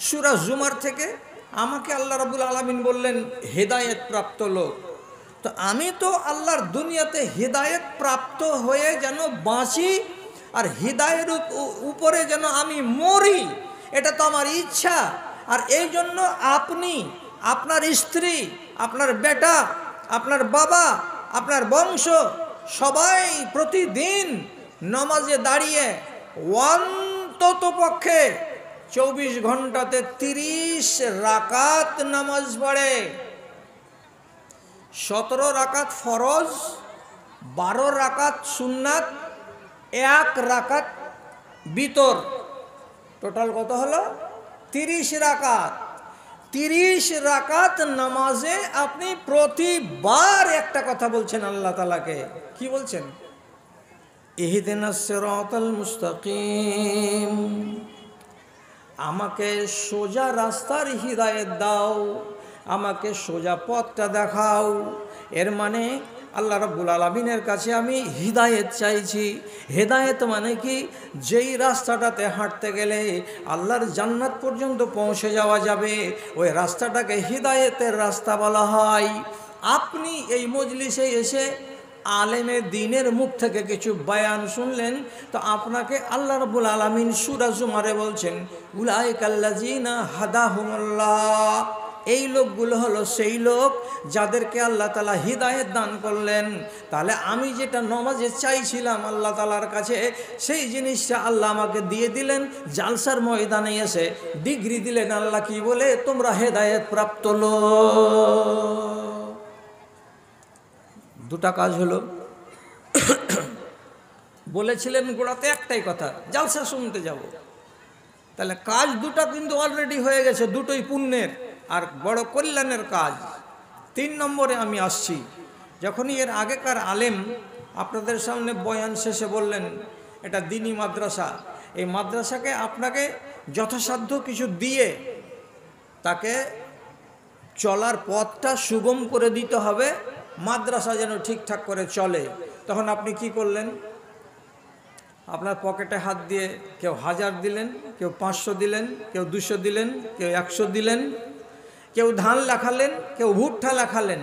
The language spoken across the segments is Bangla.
সূরা জুমার থেকে আমাকে আল্লাহ রাব্বুল আলামিন বললেন হেদায়েত প্রাপ্ত লোক। তো আমি তো আল্লাহর দুনিয়াতে হেদায়েত প্রাপ্ত হয়ে যেন বাঁচি আর হৃদয়ের উপরে যেন আমি মরি, এটা তো আমার ইচ্ছা। আর এই জন্য আপনি, আপনার স্ত্রী, আপনার বেটা, আপনার বাবা, আপনার বংশ সবাই প্রতিদিন নামাজে দাঁড়িয়ে অন্তত পক্ষে 24 ঘন্টাতে 30 রাকাত নামাজ পড়ে। 17 রাকাত ফরজ, 12 রাকাত সুন্নাত, 1 রাকাত বিতর, টোটাল কত হলো? 30 রাকাত। 30 রাকাত নামাজে আপনি প্রতিবার একটা কথা বলছেন আল্লাহ তাআলাকে। কি বলছেন? ইহদিনাস সিরাতাল মুস্তাকিম, আমাকে সোজা রাস্তার হিদায়াত দাও, আমাকে সোজা পথটা দেখাও। এর মানে আল্লাহ রাব্বুল আলামিনের কাছে আমি হিদায়েত চাইছি। হেদায়েত মানে কি? যেই রাস্তাটাতে হাঁটতে গেলে আল্লাহর জান্নাত পর্যন্ত পৌঁছে যাওয়া যাবে, ওই রাস্তাটাকে হিদায়েতের রাস্তা বলা হয়। আপনি এই মজলিসে এসে আলেমে দ্বীনের মুখ থেকে কিছু বয়ান শুনলেন, তো আপনাকে আল্লাহ রাব্বুল আলামিন সূরা জুমারে বলছেন উলাইকাল্লাযিনা হাদাহুমুল্লাহ, এই লোকগুলো হলো সেই লোক যাদেরকে আল্লাহ তাআলা হিদায়েত দান করলেন। তাহলে আমি যেটা নামাজে চাইছিলাম আল্লাহ তাআলার কাছে, সেই জিনিসটা আল্লাহ আমাকে দিয়ে দিলেন। জালসার ময়দানে এসে ডিগ্রি দিলেন আল্লাহ কি বলে? তোমরা হেদায়েত প্রাপ্ত লোক। দুটা কাজ হলো। বলেছিলেন গোড়াতে একটাই কথা, জালসা শুনতে যাব। তাহলে কাজ দুটা কিন্তু অলরেডি হয়ে গেছে, দুটোই পুণ্যের আর বড় কল্যাণের কাজ। 3 নম্বরে আমি আসছি। যখনই এর আগেকার আলেম আপনাদের সামনে বয়ান শেষে বললেন এটা দ্বীনি মাদ্রাসা, এই মাদ্রাসাকে আপনাকে যথাসাধ্য কিছু দিয়ে তাকে চলার পথটা সুগম করে দিতে হবে, মাদ্রাসা যেন ঠিকঠাক করে চলে। তখন আপনি কি করলেন? আপনার পকেটে হাত দিয়ে কেউ 1000 দিলেন, কেউ 500 দিলেন, কেউ 200 দিলেন, কেউ 100 দিলেন, কেউ ধান লেখালেন, কেউ ভুট্টা লেখালেন।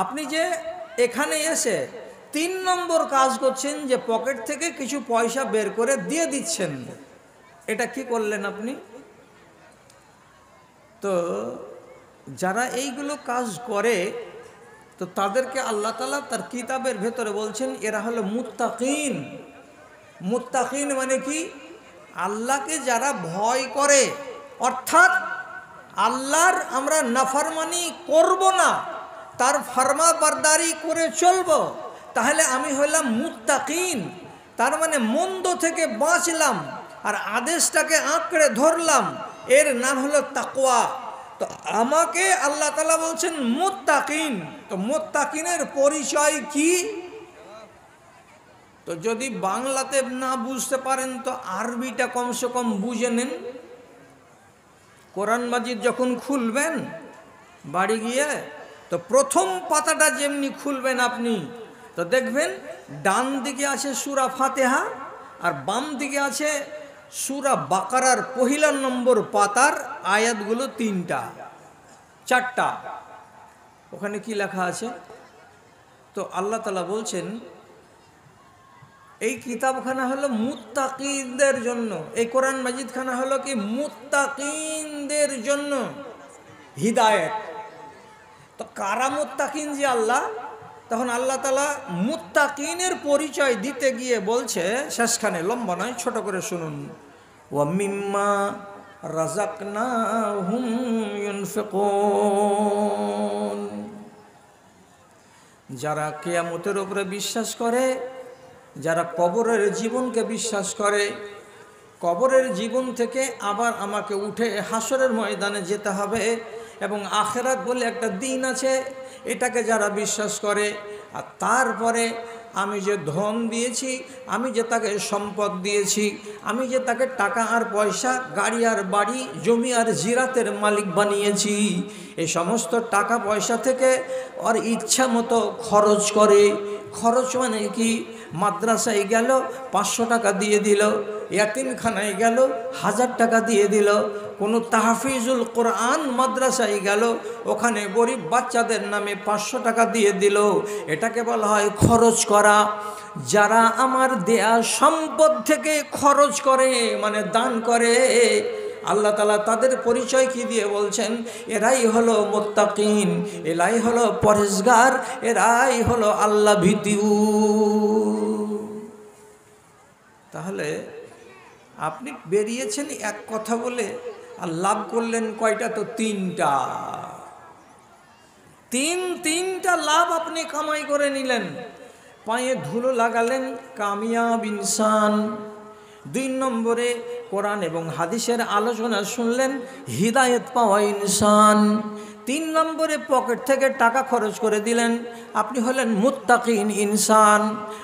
আপনি যে এখানে এসে 3 নম্বর কাজ করছেন, যে পকেট থেকে কিছু পয়সা বের করে দিয়ে দিচ্ছেন, এটা কি করলেন আপনি? তো যারা এইগুলো কাজ করে, তো তাদেরকে আল্লাহ তাআলা তার কিতাবের ভেতরে বলছেন এরা হলো মুত্তাকিন। মুত্তাকিন মানে কি? আল্লাহকে যারা ভয় করে, অর্থাৎ আল্লাহর আমরা নাফরমানি করব না, তার ফরমাবরদারি করে চলব, তাহলে আমি হলাম মুত্তাকিন। তার মানে মন্দ থেকে বাঁচলাম আর আদেশটাকে আঁকড়ে ধরলাম, এর নাম হলো তাকওয়া। তো আমাকে আল্লাহ তাআলা বলছেন মুত্তাকিন। তো মুত্তাকিনের পরিচয় কি? তো যদি বাংলাতে না বুঝতে পারেন তো আরবিটা কমসে কম বুঝে নেন। কোরআন মাজিদ যখন খুলবেন বাড়ি গিয়ে, তো প্রথম পাতাটা যেমনি খুলবেন আপনি, তো দেখবেন ডান দিকে আছে সূরা ফাতিহা আর বাম দিকে আছে সূরা বাকারার পহিলা নম্বর পাতার আয়াতগুলো 3টা 4টা। ওখানে কি লেখা আছে? তো আল্লাহ তাআলা বলছেন এই কিতাবখানা হলো মুত্তাকিনদের জন্য, এই কোরআন মাজিদখানা হলো কি মুত্তাকিনদের জন্য হিদায়েত। তো কারা মুত্তাকিন যে আল্লাহ? তখন আল্লাহ তাআলা মুত্তাকিনের পরিচয় দিতে গিয়ে বলছে শেষখানে, লম্বা নয়, ছোট করে শুনুন, ওয়া মিম্মা রাযাকনাহুম ইউনফিকুন, যারা কিয়ামতের উপরে বিশ্বাস করে, যারা কবরের জীবনকে বিশ্বাস করে, কবরের জীবন থেকে আবার আমাকে উঠে হাসরের ময়দানে যেতে হবে এবং আখিরাত বলে একটা দিন আছে, এটাকে যারা বিশ্বাস করে, আর তারপরে আমি যে ধন দিয়েছি, আমি যে তাকে সম্পদ দিয়েছি, আমি যে তাকে টাকা আর পয়সা, গাড়ি আর বাড়ি, জমি আর জিরাতের মালিক বানিয়েছি, এই সমস্ত টাকা পয়সা থেকে আর ইচ্ছা মতো খরচ করে। খরচ মানে কি? মাদ্রাসায় গেল 500 টাকা দিয়ে দিল, ইয়াতিমখানায় গেল 1000 টাকা দিয়ে দিল, কোনো তাহফিজুল কোরআন মাদ্রাসায় গেল, ওখানে গরিব বাচ্চাদের নামে 500 টাকা দিয়ে দিল, এটাকে বলা হয় খরচ করা। যারা আমার দেয়া সম্পদ থেকে খরচ করে, মানে দান করে, আল্লাহ তাআলা তাদের পরিচয় কি দিয়ে বলছেন? এরাই হলো মুত্তাকিন, এরাই হলো পরহেজগার, এরাই হলো আল্লাহ ভীতিউ। তাহলে আপনি বেরিয়েছেন এক কথা বলে, আর লাভ করলেন কয়টা? তো তিনটা। তিনটা লাভ আপনি কামাই করে নিলেন। পায়ে ধুলো লাগালেন, কামিয়াব ইনসান। 2 নম্বরে কোরআন এবং হাদিসের আলোচনা শুনলেন, হিদায়াত পাওয়া ইনসান। 3 নম্বরে পকেট থেকে টাকা খরচ করে দিলেন, আপনি হলেন মুত্তাকিন ইনসান।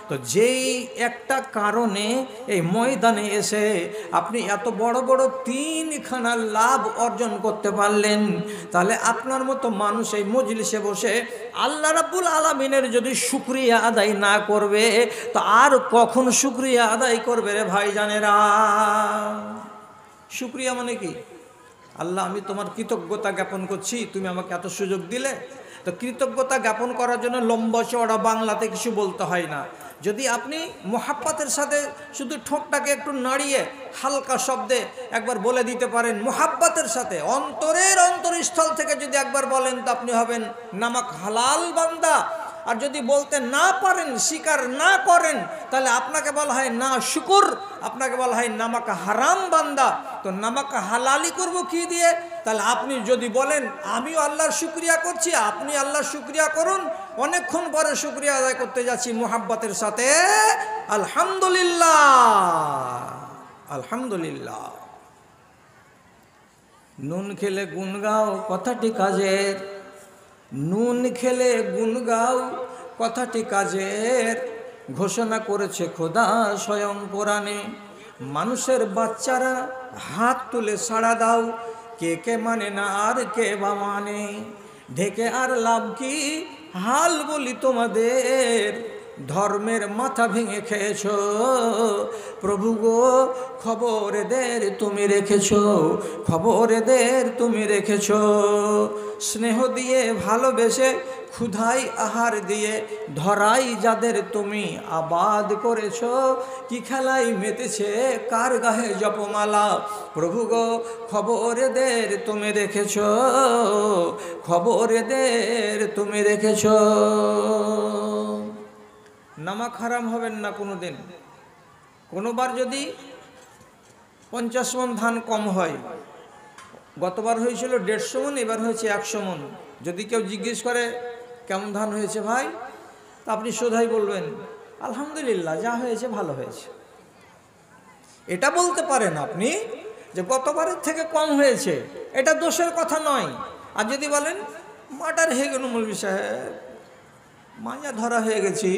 তো যেই একটা কারণে এই ময়দানে এসে আপনি এত বড় বড় 3খানা লাভ অর্জন করতে পারলেন, তাহলে আপনার মতো মানুষ এই মজলিসে বসে আল্লাহ রাব্বুল আলামিনের যদি শুকরিয়া আদায় না করবে, তো আর কখন শুকরিয়া আদায় করবে রে ভাইজানেরা? শুকরিয়া মানে কি? আল্লাহ, আমি তোমার কৃতজ্ঞতা জ্ঞাপন করছি, তুমি আমাকে এত সুযোগ দিলে। তো কৃতজ্ঞতা জ্ঞাপন করার জন্য লম্বা চওড়া বাংলাতে কিছু বলতে হয় না। যদি আপনি মোহাব্বতের সাথে শুধু ঠোঁটটাকে একটু নাড়িয়ে হালকা শব্দে একবার বলে দিতে পারেন, মোহাব্বতের সাথে অন্তরের অন্তরস্থল থেকে যদি একবার বলেন, তো আপনি হবেন নামাক হালাল বান্দা। আর যদি বলতে না পারেন, স্বীকার না করেন, তাহলে আপনাকে বলা হয় না শুকুর, আপনাকে বলা হয় নামাকা হারাম বান্দা। তো নামাকা হালালি করব কি দিয়ে? তাহলে আপনি যদি বলেন আমিও আল্লাহর শুকরিয়া করছি, আপনি আল্লাহর শুকরিয়া করুন। অনেকক্ষণ পরে শুকরিয়া আদায় করতে যাচ্ছি মুহাব্বতের সাথে, আলহামদুলিল্লাহ আলহামদুলিল্লাহ। নুন খেলে গুন গাও কথাটি কাজের, নুন খেলে গুন গাও কথাটি কাজের, ঘোষণা করেছে খোদা স্বয়ং কোরআনে। মানুষের বাচ্চারা হাত তুলে সাড়া দাও, কে কে মানে না আর কে বা মানে। ঢেকে আর লাভ কি, হাল বলি তোমাদের, ধর্মের মাথা ভেঙে খেয়েছ। প্রভু গো খবর এদের তুমি রেখেছ, খবর এদের তুমি রেখেছ। স্নেহ দিয়ে ভালোবেসে, ক্ষুধাই আহার দিয়ে, ধরাই যাদের তুমি আবাদ করেছ। কি খেলাই মেতেছে কার গাহে জপমালা, প্রভু গো খবর এদের তুমি রেখেছ, খবর এদের তুমি রেখেছ। নামাক হারাম হবেন না কোনো দিন। কোনোবার যদি 50 মণ ধান কম হয়, গতবার হয়েছিল 150 মণ, এবার হয়েছে 100 মণ। যদি কেউ জিজ্ঞেস করে কেমন ধান হয়েছে ভাই, তা আপনি সোজাই বলবেন আলহামদুলিল্লাহ, যা হয়েছে ভালো হয়েছে। এটা বলতে পারেন আপনি যে গতবারের থেকে কম হয়েছে, এটা দোষের কথা নয়। আর যদি বলেন মার্ডার হয়ে গেল মৌলভী সাহেব, মাঞ্জা ধরা হয়ে গেছি,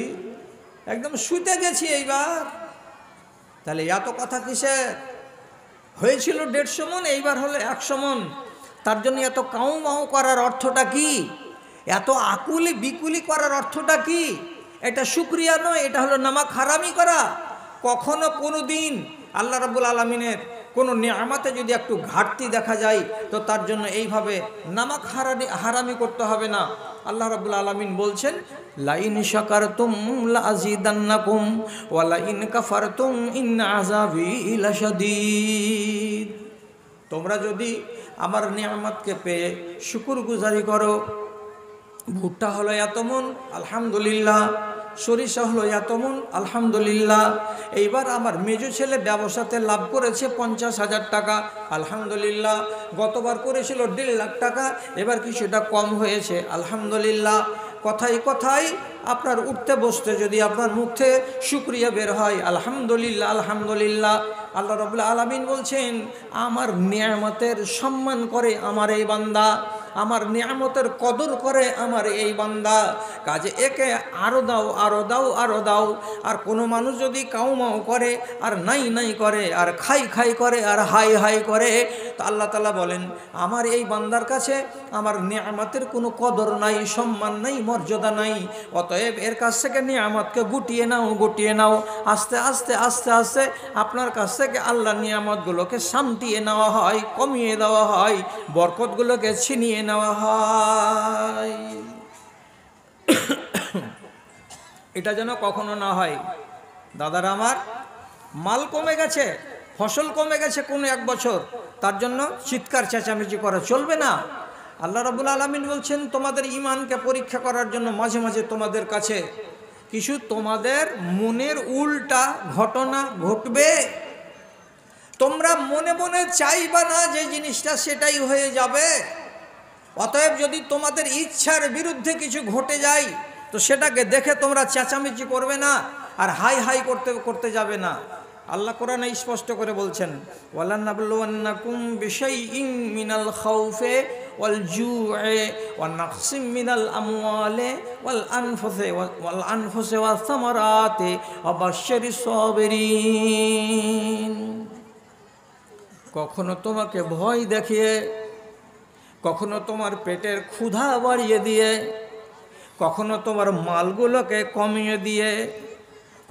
একদম শুতে গেছি এইবার, তাহলে এত কথা কিসের? হয়েছিল 150 মণ, এইবার হলো 100 মণ। তার জন্য এত কাউ মাউ করার অর্থটা কি? এত আকুলি বিকুলি করার অর্থটা কি? এটা শুকরিয়া নয়, এটা হলো নামাক হারামি করা। কখনো কোনো দিন আল্লাহ রাব্বুল আলামিনের কোনো নিয়ামতে যদি একটু ঘাটতি দেখা যায়, তো তার জন্য এইভাবে নামাক হারামি করতে হবে না। আল্লাহ রাব্বুল আলামিন বলছেন, লাইন শাকারতুম লাযিদান্নাকুম ওয়া লাইন কাফারতুম ইন্না আযাবি লাশাদীদ। তোমরা যদি আমার নিয়ামতকে পেয়ে শুকরগুজারি করো, ভুট্টা হলো এত মণ, আলহামদুলিল্লাহ। সরিষা হলো এত মণ, আলহামদুলিল্লাহ। এইবার আমার মেজো ছেলে ব্যবসাতে লাভ করেছে 50,000 টাকা, আলহামদুলিল্লাহ। গতবার করেছিল 1.5 লাখ টাকা, এবার কিছুটা কম হয়েছে, আলহামদুলিল্লাহ। কথাই কথাই আপনার উঠতে বসতে যদি আপনার মুখ থেকে শুকরিয়া বের হয়, আলহামদুলিল্লাহ আলহামদুলিল্লাহ। আল্লাহ রাব্বুল আলামিন বলছেন, আমার নিয়ামতের সম্মান করে আমার এই বান্দা, আমার নিয়ামতের কদর করে আমার এই বান্দা, কাজে একে আরো দাও, আরো দাও, আরো দাও। আর কোনো মানুষ যদি কাউমাও করে আর নাই নাই করে আর খাই খাই করে আর হাই হাই করে, তো আল্লাহ তাআলা বলেন আমার এই বান্দার কাছে আমার নিয়ামতের কোনো কদর নাই, সম্মান নাই, মর্যাদা নাই। অতএব এর কাছ থেকে নিয়ামতকে গুটিয়ে নাও, গুটিয়ে নাও। আস্তে আস্তে আস্তে আস্তে আপনার কাছ থেকে আল্লাহ নিয়ামতগুলোকে সামটিয়ে নেওয়া হয়, কমিয়ে দেওয়া হয়, বরকতগুলোকে ছিনিয়ে নেওয়া হয়। এটা যেন কখনো না হয়। দাদারা আমার, মাল কমে গেছে, ফসল কমে গেছে কোনো এক বছর, তার জন্য চিৎকার চেঁচামেচি করা চলবে না। আল্লাহ রাব্বুল আলামিন বলছেন তোমাদের ঈমানকে পরীক্ষা করার জন্য মাঝে মাঝে তোমাদের কাছে কিছু তোমাদের মনের উল্টা ঘটনা ঘটবে। তোমরা মনে মনে চাইবা না যে জিনিসটা সেটাই হয়ে যাবে। অতএব যদি তোমাদের ইচ্ছার বিরুদ্ধে কিছু ঘটে যায়, তো সেটাকে দেখে তোমরা চেঁচামেচি করবে না আর হাই হাই করতে যাবে না। আল্লাহ কোরআনে স্পষ্ট করে বলছেন, ওয়ালানাবলুওয়ান্নাকুম বিশাইইন মিনাল খাউফি ওয়াল জু'i ওয়া নাকসিম মিনাল আমওয়ালি ওয়াল আনফুসি ওয়াস সামারাতি ওয়া বাশশিরিস সাবিরিন। কখনো তোমাকে ভয় দেখিয়ে, কখনো তোমার পেটের ক্ষুধা বাড়িয়ে দিয়ে, কখনো তোমার মালগুলোকে কমিয়ে দিয়ে,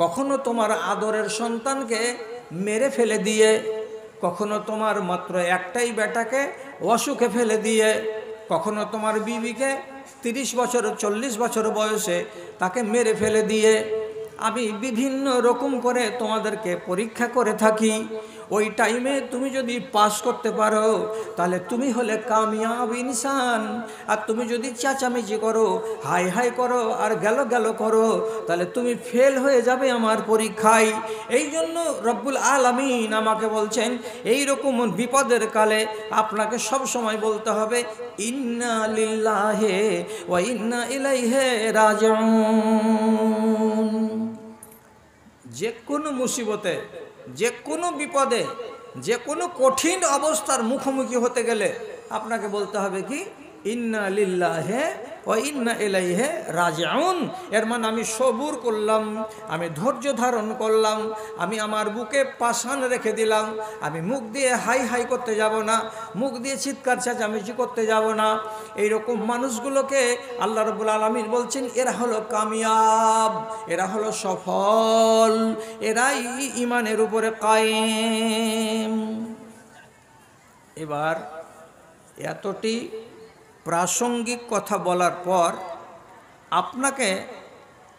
কখনো তোমার আদরের সন্তানকে মেরে ফেলে দিয়ে, কখনো তোমার মাত্র একটাই বেটাকে অসুখে ফেলে দিয়ে, কখনো তোমার বিবিকে 30 বছর 40 বছর বয়সে তাকে মেরে ফেলে দিয়ে, আমি বিভিন্ন রকম করে তোমাদেরকে পরীক্ষা করে থাকি। ওই টাইমে তুমি যদি পাস করতে পারো তাহলে তুমি হলে কামিয়াব ইনসান। আর তুমি যদি চেঁচামেচি করো, হাই হাই করো আর গেল গেল করো, তাহলে তুমি ফেল হয়ে যাবে আমার পরীক্ষায়। এই জন্য রব্বুল আলামিন আমাকে বলছেন এই রকম বিপদের কালে আপনাকে সব সময় বলতে হবে ইন্না লিল্লাহি ওয়া ইন্না ইলাইহি রাজিউন। যে কোনো মুসিবতে, যে কোনো বিপদে, যে কোনো কঠিন অবস্থার মুখোমুখি হতে গেলে আপনাকে বলতে হবে কি ইন্না লিল্লাহি ওয়া ইন্না ইলাইহি রাজিউন। এর মানে আমি সবুর করলাম, আমি ধৈর্য ধারণ করলাম, আমি আমার বুকে পাষাণ রেখে দিলাম, আমি মুখ দিয়ে হাই হাই করতে যাব না, মুখ দিয়ে চিৎকার চেঁচামেচি করতে যাব না। এইরকম মানুষগুলোকে আল্লাহ রাব্বুল আলামিন বলছেন এরা হলো কামিয়াব, এরা হলো সফল, এরাই ঈমানের উপরে কায়েম। এবার এতটি প্রাসঙ্গিক কথা বলার পর আপনাকে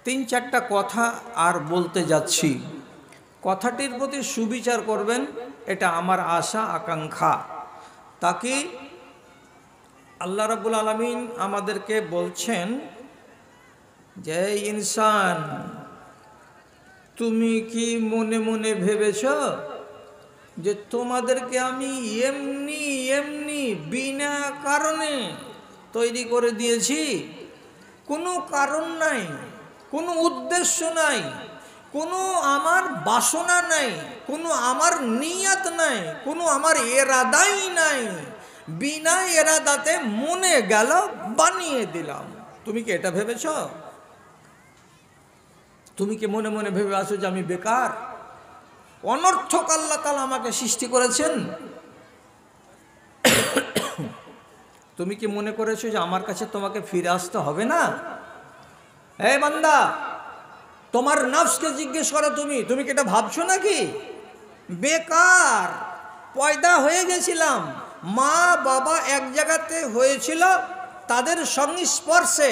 3-4টা কথা আর বলতে যাচ্ছি। কথাটির প্রতি সুবিচার করবেন, এটা আমার আশা আকাঙ্ক্ষা। তাকে আল্লাহ রাব্বুল আলামিন আমাদেরকে বলছেন যে ইনসান, তুমি কি মনে মনে ভেবেছ যে তোমাদেরকে আমি এমনি এমনি বিনা কারণে তৈরি করে দিয়েছি? কোনো কারণ নাই, কোনো উদ্দেশ্য নাই, কোনো আমার বাসনা নাই, কোনো আমার নিয়ত নাই, কোনো আমার এরাদাই নাই। বিনা এরাদাতে মনে গেল বানিয়ে দিলাম। তুমি কি এটা ভেবেছ? তুমি কি মনে মনে ভেবে আছো যে আমি বেকার, অনর্থক আল্লাহ তাআলা আমাকে সৃষ্টি করেছেন? তুমি কি মনে করেছো যে আমার কাছে তোমাকে ফিরে আসতে হবে না? এই বান্দা, তোমার নফসকে জিজ্ঞেস করো, তুমি কি এটা ভাবছো নাকি? বেকার পয়দা হয়ে গেছিলাম, মা বাবা এক জায়গাতে হয়েছিল, তাদের সংস্পর্শে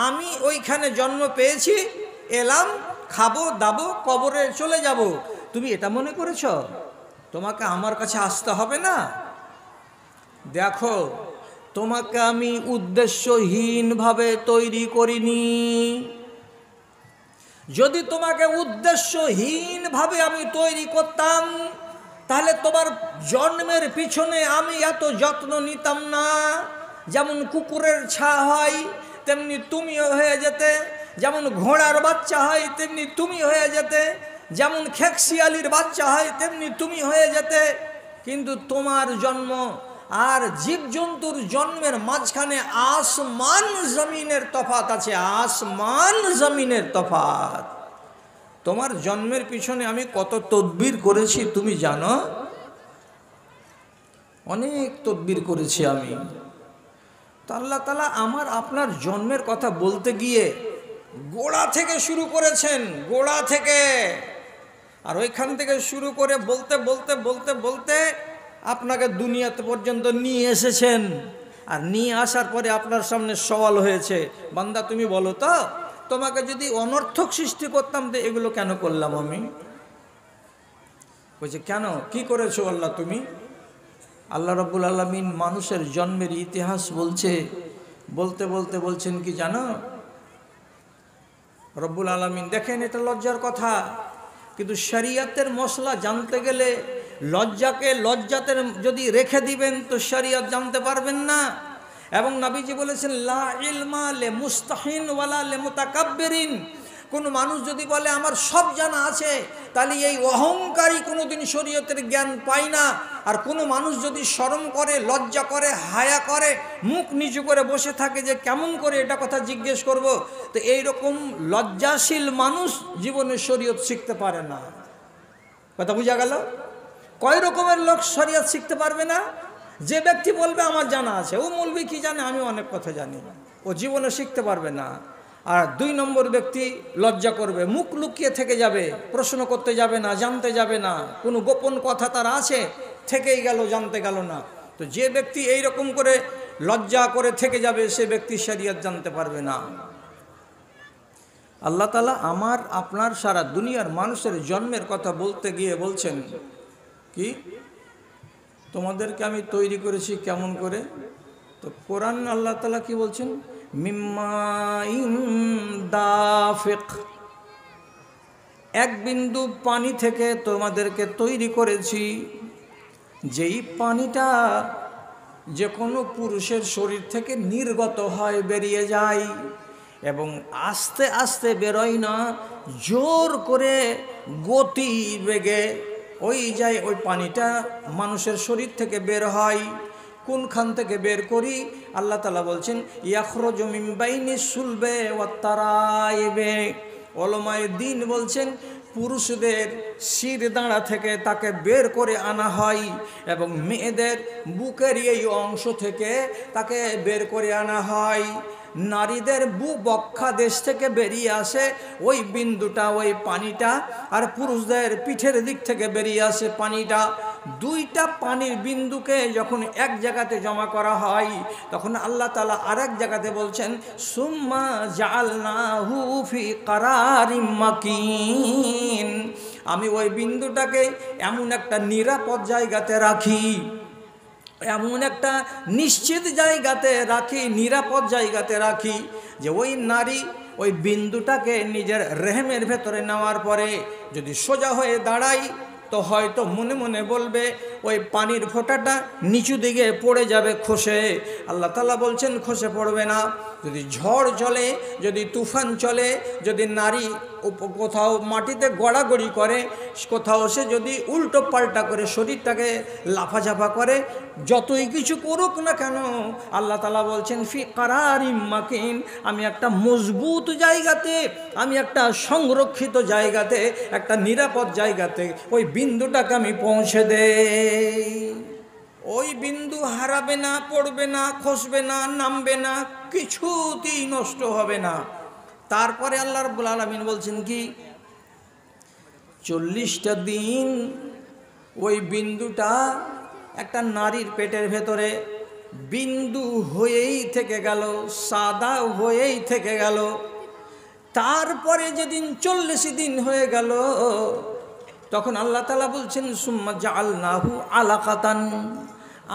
আমি ওইখানে জন্ম পেয়েছি, এলাম, খাবো দাবো, কবরে চলে যাব। তুমি এটা মনে করেছ তোমাকে আমার কাছে আসতে হবে না? দেখো, তোমাকে আমি উদ্দেশ্যহীনভাবে তৈরি করিনি। যদি তোমাকে উদ্দেশ্যহীনভাবে আমি তৈরি করতাম তাহলে তোমার জন্মের পিছনে আমি এত যত্ন নিতাম না। যেমন কুকুরের ছা হয় তেমনি তুমিও হয়ে যেতে, যেমন ঘোড়ার বাচ্চা হয় তেমনি তুমি হয়ে যেতে, যেমন খেকশিয়ালির বাচ্চা হয় তেমনি তুমি হয়ে যেতে। কিন্তু তোমার জন্ম আর জীবজন্তুর জন্মের মাঝখানে আসমান জমিনের তফাত আছে, আসমান জমিনের তফাত। তোমার জন্মের পিছনে আমি কত তদবির করেছি তুমি জানো? অনেক তদবির করেছি আমি। তো আল্লাহ তাআলা আমার আপনার জন্মের কথা বলতে গিয়ে গোড়া থেকে শুরু করেছেন, গোড়া থেকে। আর ওইখান থেকে শুরু করে বলতে বলতে বলতে বলতে আপনাকে দুনিয়াতে পর্যন্ত নিয়ে এসেছেন। আর নিয়ে আসার পরে আপনার সামনে সওয়াল হয়েছে, বান্দা তুমি বলো তো, তোমাকে যদি অনর্থক সৃষ্টি করতাম তো এগুলো কেন করলাম আমি? বলছে কেন, কি করেছো আল্লাহ তুমি? আল্লাহ রাব্বুল আলামিন মানুষের জন্মের ইতিহাস বলছে, বলতে বলতে বলছেন কি জানো? রব্বুল আলামিন, দেখেন এটা লজ্জার কথা, কিন্তু শরিয়তের মশলা জানতে গেলে লজ্জাকে লজ্জাতের যদি রেখে দিবেন তো শরিয়ত জানতে পারবেন না। এবং নবীজি বলেছেন লা ইলমা লে মুস্তাহিন ওয়ালা লে মুতাকাব্বিরিন। কোনো মানুষ যদি বলে আমার সব জানা আছে, তাহলে এই অহংকারী কোনোদিন শরীয়তের জ্ঞান পায় না। আর কোনো মানুষ যদি শরম করে, লজ্জা করে, হায়া করে, মুখ নিচু করে বসে থাকে যে কেমন করে এটা কথা জিজ্ঞেস করব, তো এইরকম লজ্জাশীল মানুষ জীবনে শরীয়ত শিখতে পারে না। কথা বুঝা গেল? কয় রকমের লোক শরীয়ত শিখতে পারবে না? যে ব্যক্তি বলবে আমার জানা আছে, ও মৌলবি কি জানে, আমি অনেক কথা জানি, ও জীবনে শিখতে পারবে না। আর 2 নম্বর ব্যক্তি লজ্জা করবে, মুখ লুকিয়ে থেকে যাবে, প্রশ্ন করতে যাবে না, জানতে যাবে না, কোনো গোপন কথা তার আছে, থেকেই গেল, জানতে গেল না। তো যে ব্যক্তি এই রকম করে লজ্জা করে থেকে যাবে, সে ব্যক্তি শরীয়ত জানতে পারবে না। আল্লাহ তাআলা আমার আপনার সারা দুনিয়ার মানুষের জন্মের কথা বলতে গিয়ে বলছেন কি, তোমাদেরকে আমি তৈরি করেছি কেমন করে? তো কোরআন আল্লাহ তাআলা কি বলছেন? মিম্মাইন দাফিক, এক বিন্দু পানি থেকে তোমাদেরকে তৈরি করেছি, যেই পানিটা যে কোনো পুরুষের শরীর থেকে নির্গত হয়, বেরিয়ে যায়, এবং আস্তে আস্তে বেরোয় না, জোর করে গতি বেগে ওই যায়, ওই পানিটা মানুষের শরীর থেকে বের হয়। কোনখান থেকে বের করি? আল্লাহ তাআলা বলছেন ইয়াখরুজু মিন বাইনি সুলবে ওয়াত তারাইবে। উলামায়ে দ্বীন বলছেন পুরুষদের শির দাঁড়া থেকে তাকে বের করে আনা হয়, এবং মেয়েদের বুকের এই অংশ থেকে তাকে বের করে আনা হয়। নারীদের বক্ষা দেশ থেকে বেরিয়ে আসে ওই বিন্দুটা, ওই পানিটা, আর পুরুষদের পিঠের দিক থেকে বেরিয়ে আসে পানিটা। 2টা পানির বিন্দুকে যখন এক জায়গাতে জমা করা হয়, তখন আল্লাহ তাআলা আরেক জায়গাতে বলছেন সুম্মা জাআলনাহু ফি কারারিম মাকিন, আমি ওই বিন্দুটাকে এমন একটা নিরাপদ জায়গাতে রাখি, এমন একটা নিশ্চিত জায়গাতে রাখি, নিরাপদ জায়গাতে রাখি, যে ওই নারী ওই বিন্দুটাকে নিজের রেহেমের ভেতরে নেওয়ার পরে যদি সোজা হয়ে দাঁড়াই, তো হয়তো মনে মনে বলবে ওই পানির ফোঁটাটা নিচু দিকে পড়ে যাবে খসে। আল্লাহ তাআলা বলছেন খসে পড়বে না। যদি ঝড় চলে, যদি তুফান চলে, যদি নারী কোথাও মাটিতে গড়াগড়ি করে, কোথাও সে যদি উল্টো পাল্টা করে শরীরটাকে লাফাঝাফা করে, যতই কিছু করুক না কেন, আল্লাহ তাআলা বলছেন ফি কারারিম মাকিন, আমি একটা মজবুত জায়গাতে, আমি একটা সংরক্ষিত জায়গাতে, একটা নিরাপদ জায়গাতে ওই বিন্দুটাকে আমি পৌঁছে দেই। ওই বিন্দু হারাবে না, পড়বে না, খসবে না, নামবে না, কিছুতেই নষ্ট হবে না। তারপরে আল্লাহ রাব্বুল আলামিন বলছেন কি, 40টা দিন ওই বিন্দুটা একটা নারীর পেটের ভেতরে বিন্দু হয়েই থেকে গেল, সাদা হয়েই থেকে গেল। তারপরে যেদিন 40 দিন হয়ে গেল, তখন আল্লাহ তাআলা বলছেন সুম্মা জাআলনাহু আলাকাতান,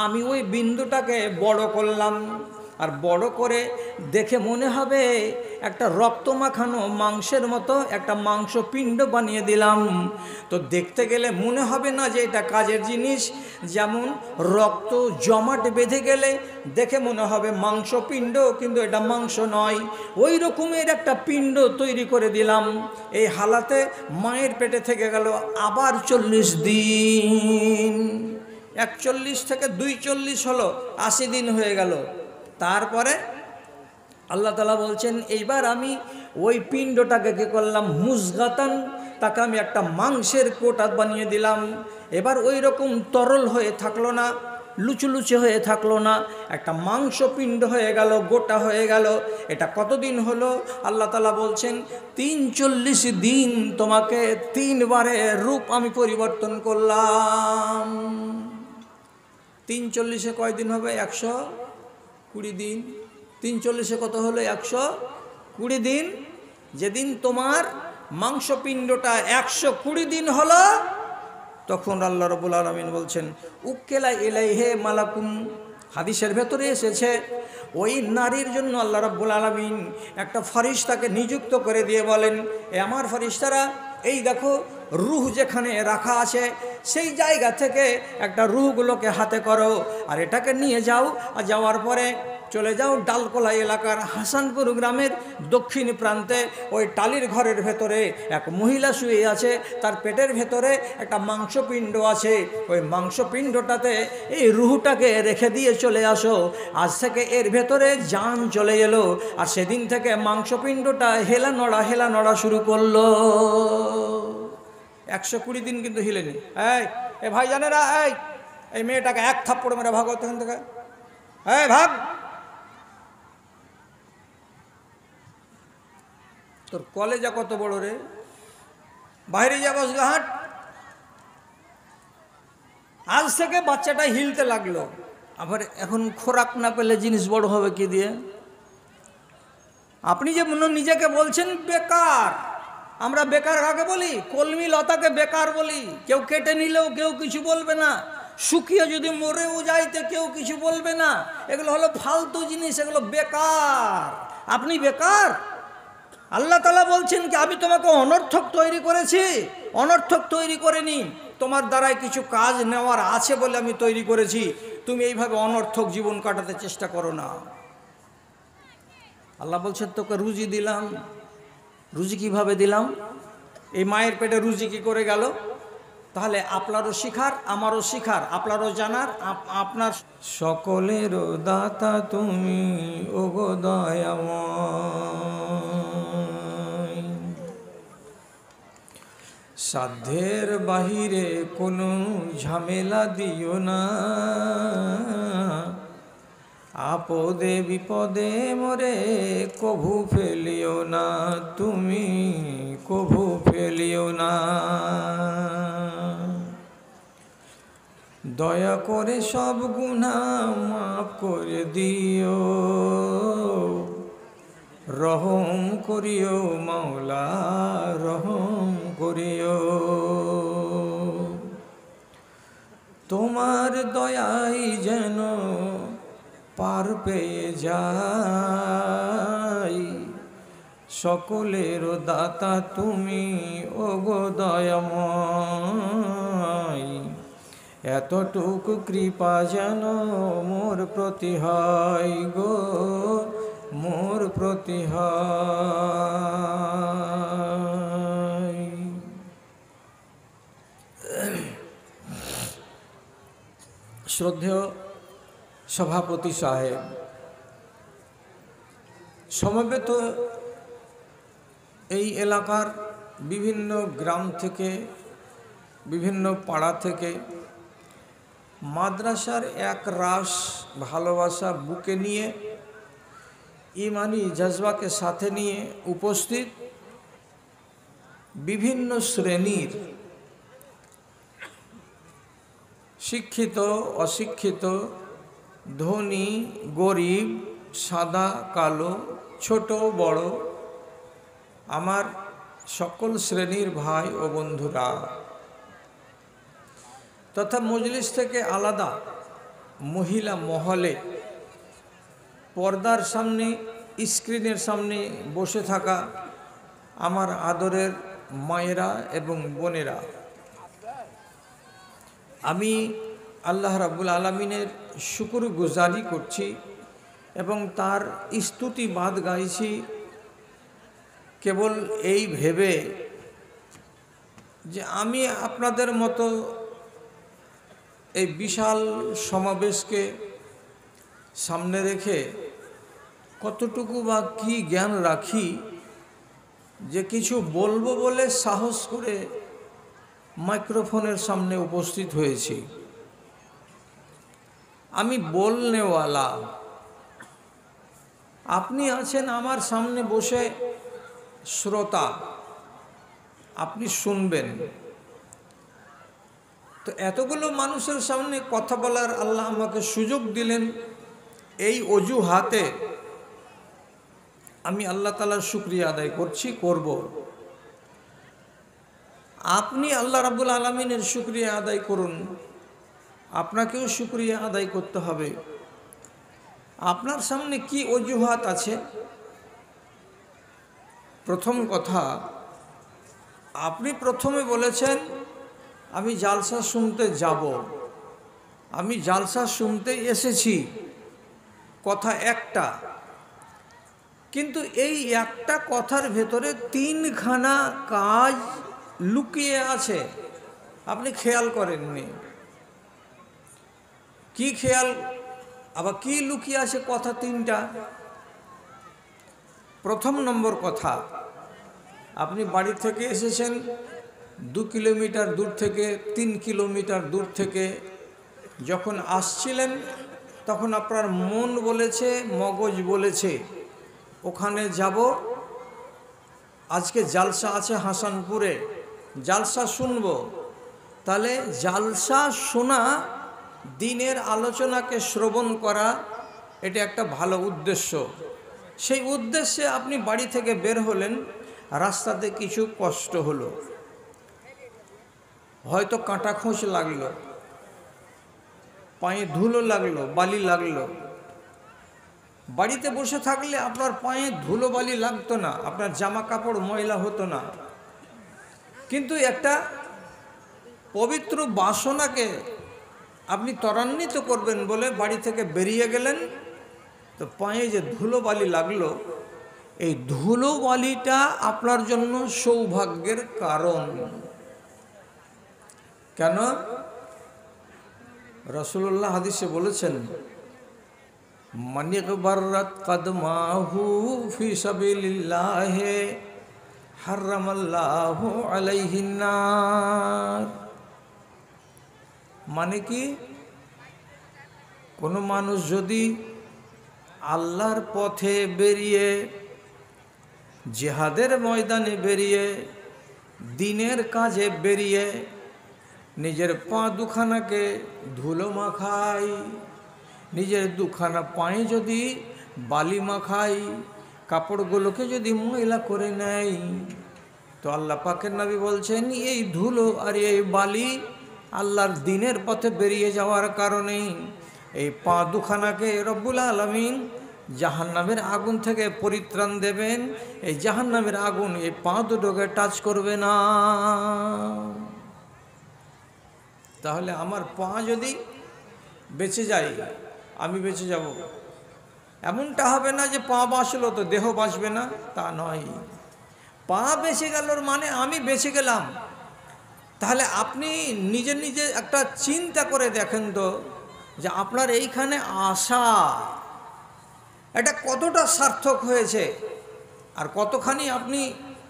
আমি ওই বিন্দুটাকে বড় করলাম, আর বড় করে দেখে মনে হবে একটা রক্ত মাখানো মাংসের মতো একটা মাংসপিণ্ড বানিয়ে দিলাম। তো দেখতে গেলে মনে হবে না যে এটা কাজের জিনিস, যেমন রক্ত জমাট বেঁধে গেলে দেখে মনে হবে মাংসপিণ্ড, কিন্তু এটা মাংস নয়। ওই রকমের একটা পিণ্ড তৈরি করে দিলাম। এই হালাতে মায়ের পেটে থেকে গেল আবার 40 দিন। 41 থেকে 42 হলো, 80 দিন হয়ে গেল। তারপরে আল্লাহ তাআলা বলছেন এইবার আমি ওই পিণ্ডটাকে কি করলাম, মুজগাতান, তাকে আমি একটা মাংসের কোটা বানিয়ে দিলাম। এবার ওই রকম তরল হয়ে থাকলো না, লুচুলুচে হয়ে থাকলো না, একটা মাংস পিণ্ড হয়ে গেল, গোটা হয়ে গেল। এটা কতদিন হলো? আল্লাহ তাআলা বলছেন 43 দিন তোমাকে 3 বারে রূপ আমি পরিবর্তন করলাম। 43-এ কয়দিন হবে? 120 দিন। 43-এ কত হলো? 120 দিন। যেদিন তোমার মাংসপিণ্ডটা 120 দিন হলো, তখন আল্লাহ রাব্বুল আলামিন বলছেন উক্কেলা ইলাইহি মালাকুন। হাদিসের ভেতরে এসেছে ওই নারীর জন্য আল্লাহ রাব্বুল আলামিন একটা ফেরেশতাকে নিযুক্ত করে দিয়ে বলেন, এ আমার ফেরেশতারা, এই দেখো রূহ যেখানে রাখা আছে সেই জায়গা থেকে একটা রূহগুলোকে হাতে করো, আর এটাকে নিয়ে যাও, আর যাওয়ার পরে চলে যাও ডালকোলা এলাকার হাসানপুর গ্রামের দক্ষিণ প্রান্তে ওই টালির ঘরের ভেতরে এক মহিলা শুয়ে আছে, তার পেটের ভেতরে একটা মাংসপিণ্ড আছে, ওই মাংসপিণ্ডটাতে এই রুহটাকে রেখে দিয়ে চলে আসো। আজ থেকে এর ভেতরে জান চলে এলো, আর সেদিন থেকে মাংসপিণ্ডটা হেলা নড়া শুরু করলো। 120 দিন কিন্তু হিলেনি। এই ভাই জানেরা, এই মেয়েটাকে এক থাপ্পড় মেরে ভাগো এখান থেকে, ভাগ। তোর কলেজা কত বড় রে, বাইরে যা বসলে হাট। আজ থেকে বাচ্চাটা হিলতে লাগলো। আবার এখন খোরাক না পেলে জিনিস বড় হবে কি দিয়ে? আপনি যে নিজেকে বলছেন বেকার, আমরা বেকার কাকে বলি? কলমি লতাকে বেকার বলি। কেউ কেটে নিলেও কেউ কিছু বলবে না, শুকিয়ে যদি মরেও যাইতে কেউ কিছু বলবে না। এগুলো হলো ফালতু জিনিস, এগুলো বেকার। আপনি বেকার? আল্লাহ তাআলা বলছেন কি আমি তোমাকে অনর্থক তৈরি করেছি? অনর্থক তৈরি করিনি, তোমার দ্বারাই কিছু কাজ নেওয়ার আছে বলে আমি তৈরি করেছি। তুমি এইভাবে অনর্থক জীবন কাটাতে চেষ্টা করো না। আল্লাহ বলছেন তোকে রুজি দিলাম। রুজি কিভাবে দিলাম? এই মায়ের পেটে রুজি কি করে গেল? তাহলে আপনারও শিখার, আমারও শিখার, আপনারও জানার, আপনার সকলের দাতা তুমি ওগো দয়াময়। সাধ্যের বাহিরে কোনো ঝামেলা দিও না, আপদে বিপদে মোরে কভু ফেলিও না, তুমি কভু ফেলিও না। দয়া করে সব গুনাহ মাফ করে দিও, রহম করিও মাওলা, রহম করিও। তোমার দয়াই যেন পার পেয়ে যাই, সকলের দাতা তুমি ওগো দয়াময়। এতটুকু কৃপা যেন মোর প্রতি হয় গো, মোর প্রতি হয়। শ্রদ্ধেয় সভাপতি সাহেব, সমবেত এই এলাকার বিভিন্ন গ্রাম থেকে, বিভিন্ন পাড়া থেকে মাদ্রাসার এক রাশ ভালোবাসা বুকে নিয়ে, ইমানি জজবাকে সাথে নিয়ে উপস্থিত বিভিন্ন শ্রেণীর শিক্ষিত অশিক্ষিত, ধনী গরিব, সাদা কালো, ছোট বড়, আমার সকল শ্রেণীর ভাই ও বন্ধুরা, তথা মজলিস থেকে আলাদা মহিলা মহলে পর্দার সামনে, স্ক্রিনের সামনে বসে থাকা আমার আদরের মায়েরা এবং বোনেরা, আমি আল্লাহ রাব্বুল আলামিনের শুকর গুজারি করছি এবং তার স্তুতিবাদ গাইছি কেবল এই ভেবে যে আমি আপনাদের মতো এই বিশাল সমাবেশকে সামনে রেখে কতটুকু বা কি জ্ঞান রাখি যে কিছু বলবো বলে সাহস করে মাইক্রোফোনের সামনে উপস্থিত হয়েছি। আমি বলনেওয়ালা, আপনি আছেন আমার সামনে বসে শ্রোতা, আপনি শুনবেন। তো এতগুলো মানুষের সামনে কথা বলার আল্লাহ আমাকে সুযোগ দিলেন, এই অজুহাতে আমি আল্লাহ তাআলার শুকরিয়া আদায় করছি, করব। আপনি আল্লাহ রাব্বুল আলামিনের শুকরিয়া আদায় করুন, আপনাকেও শুকরিয়া আদায় করতে হবে। আপনার সামনে কি অজুহাত আছে? প্রথম কথা, আপনি প্রথমে বলেছেন আমি জালসা শুনতে যাব, আমি জালসা শুনতে এসেছি, কথা একটা, কিন্তু এই একটা কথার ভেতরে তিনখানা কাজ লুকিয়ে আছে, আপনি খেয়াল করেননি। কি খেয়াল, আবার কি লুকিয়ে আছে? কথা তিনটা। প্রথম নম্বর কথা, আপনি বাড়ি থেকে এসেছেন 2 কিলোমিটার দূর থেকে, 3 কিলোমিটার দূর থেকে। যখন আসছিলেন তখন আপনার মন বলেছে, মগজ বলেছে ওখানে যাব, আজকে জালসা আছে হাসানপুরে, জালসা শুনব। তাহলে জালসা শোনা, দিনের আলোচনাকে শ্রবণ করা, এটা একটা ভালো উদ্দেশ্য। সেই উদ্দেশ্যে আপনি বাড়ি থেকে বের হলেন, রাস্তাতে কিছু কষ্ট হলো, হয়তো কাঁটা খোঁচ লাগলো, পায়ে ধুলো লাগলো, বালি লাগলো। বাড়িতে বসে থাকলে আপনার পায়ে ধুলো বালি লাগতো না, আপনার জামা কাপড় ময়লা হতো না, কিন্তু একটা পবিত্র বাসনাকে আপনি ত্বরান্বিত করবেন বলে বাড়ি থেকে বেরিয়ে গেলেন। তো পায়ে যে ধুলো বালি লাগলো, এই ধুলো বালিটা আপনার জন্য সৌভাগ্যের কারণ। কেন? রাসূলুল্লাহ হাদিসে বলেছেন, মান ইগবাররাত কদমাহু ফি সাবিলিল্লাহ হারামাল্লাহু আলাইহিন নার। মানে কি, কোনো মানুষ যদি আল্লাহর পথে বেরিয়ে, জিহাদের ময়দানে বেরিয়ে, দিনের কাজে বেরিয়ে নিজের পা দুখানাকে ধুলো মাখায়, নিজের দুখানা পায়ে যদি বালি মাখায়, কাপড়গুলোকে যদি ময়লা করে নেয়, তো আল্লাহ পাকের নবী বলছেন এই ধুলো আর এই বালি আল্লাহর দিনের পথে বেরিয়ে যাওয়ার কারণে এই পা দুখানাকে রব্বুল আলামিন জাহান্নামের আগুন থেকে পরিত্রাণ দেবেন। এই জাহান্নামের আগুন এই পা দুটোকে টাচ করবে না। তাহলে আমার পা যদি বেঁচে যায়, আমি বেঁচে যাব। এমনটা হবে না যে পা বাঁচলো তো দেহ বাঁচবে না, তা নয়। পা বেঁচে গেল মানে আমি বেঁচে গেলাম। তাহলে আপনি নিজে নিজে একটা চিন্তা করে দেখেন তো, যে আপনার এইখানে আসা এটা কতটা সার্থক হয়েছে আর কতখানি আপনি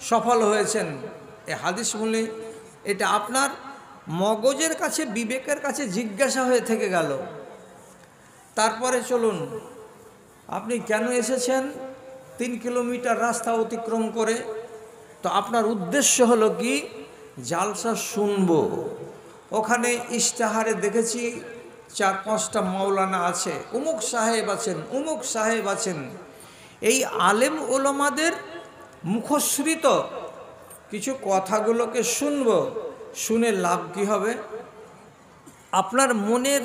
সফল হয়েছেন। এই হাদিস শুনলে এটা আপনার মগজের কাছে, বিবেকের কাছে জিজ্ঞাসা হয়ে থেকে গেল। তারপরে চলুন, আপনি কেন এসেছেন 3 কিলোমিটার রাস্তা অতিক্রম করে? তো আপনার উদ্দেশ্য হলো কি, জালসা শুনবো। ওখানে ইশতেহারে দেখেছি 4-5টা মাওলানা আছে, অমুক সাহেব আছেন, অমুক সাহেব আছেন। এই আলেম ওলামাদের মুখশ্রিত কিছু কথাগুলোকে শুনবো, শুনে লাভ কি হবে? আপনার মনের,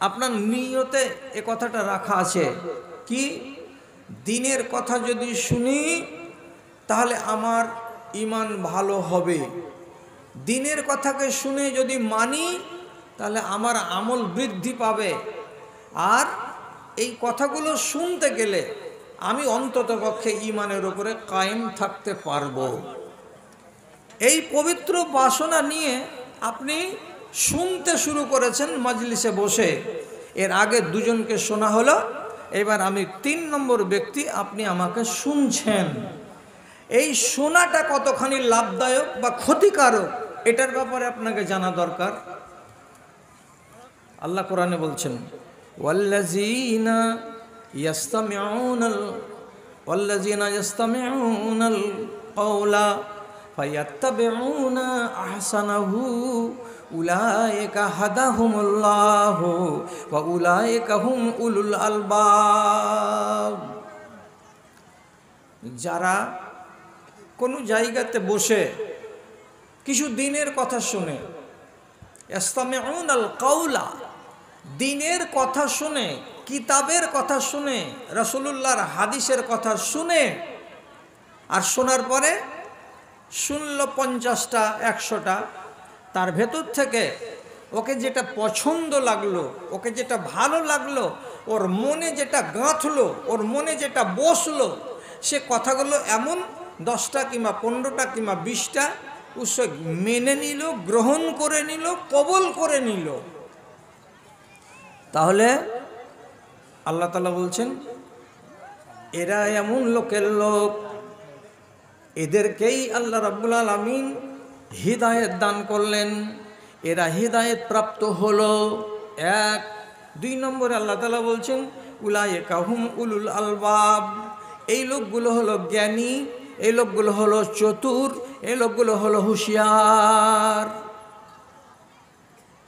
আপনার নিয়তে এ কথাটা রাখা আছে কি, দিনের কথা যদি শুনি তাহলে আমার ঈমান ভালো হবে, দিনের কথাকে শুনে যদি মানি তাহলে আমার আমল বৃদ্ধি পাবে। আর এই কথাগুলো শুনতে গেলে আমি অন্ততপক্ষে ঈমানের উপরে কায়েম থাকতে পারবো। এই পবিত্র বাসনা নিয়ে আপনি শুনতে শুরু করেছেন মজলিসে বসে, এর আগে দুজনকে শোনা হলো, এবার আমি 3 নম্বর ব্যক্তি, আপনি আমাকে শুনছেন। এই শোনাটা কতখানি লাভদায়ক বা ক্ষতিকারক এটার ব্যাপারে আপনাকে জানা দরকার। আল্লাহ কোরআনে বলছেন, ওয়াল্লাযীনা ইয়াসতামিউনাল কাওলা ফায়াত্তাবিউনা আহসানাহু উলাইকা হাদাহুমুল্লাহু ওয়া উলাইকা হুম উলুল আলবাব। যারা কোনো জায়গাতে বসে কিছু দিনের কথা শুনে, ইয়াসতামিউনাল কাওলা, দিনের কথা শুনে, কিতাবের কথা শুনে, রাসূলুল্লাহর হাদিসের কথা শুনে, আর শোনার পরে শুনল 50টা 100টা, তার ভেতর থেকে ওকে যেটা পছন্দ লাগলো, ওকে যেটা ভালো লাগলো, ওর মনে যেটা গাঁথলো, ওর মনে যেটা বসলো, সে কথাগুলো এমন 10টা কিংবা 15টা কিংবা 20টা সে মেনে নিল, গ্রহণ করে নিল, কবুল করে নিল। তাহলে আল্লাহ তাআলা বলছেন, এরা এমন লোকের লোক, এদেরকেই আল্লাহ রাব্বুল আলামিন হিদায়াত দান করলেন, এরা হিদায়াত প্রাপ্ত হলো। 1 2 নম্বরে আল্লাহ তাআলা বলছেন, উলাইকা হুম উলুল আলবাব, এই লোকগুলো হলো জ্ঞানী, এই লোকগুলো হলো চতুর, এই লোকগুলো হলো হুঁশিয়ার।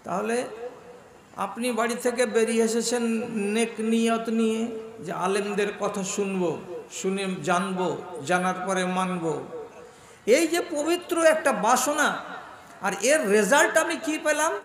তাহলে আপনি বাড়ি থেকে বেরিয়ে এসেছেন নেক নিয়ত নিয়ে যে আলেমদের কথা শুনবো, শুনে জানবো, জানার পরে মানবো। এই যে পবিত্র একটা বাসনা, আর এর রেজাল্ট আমি কি পেলাম?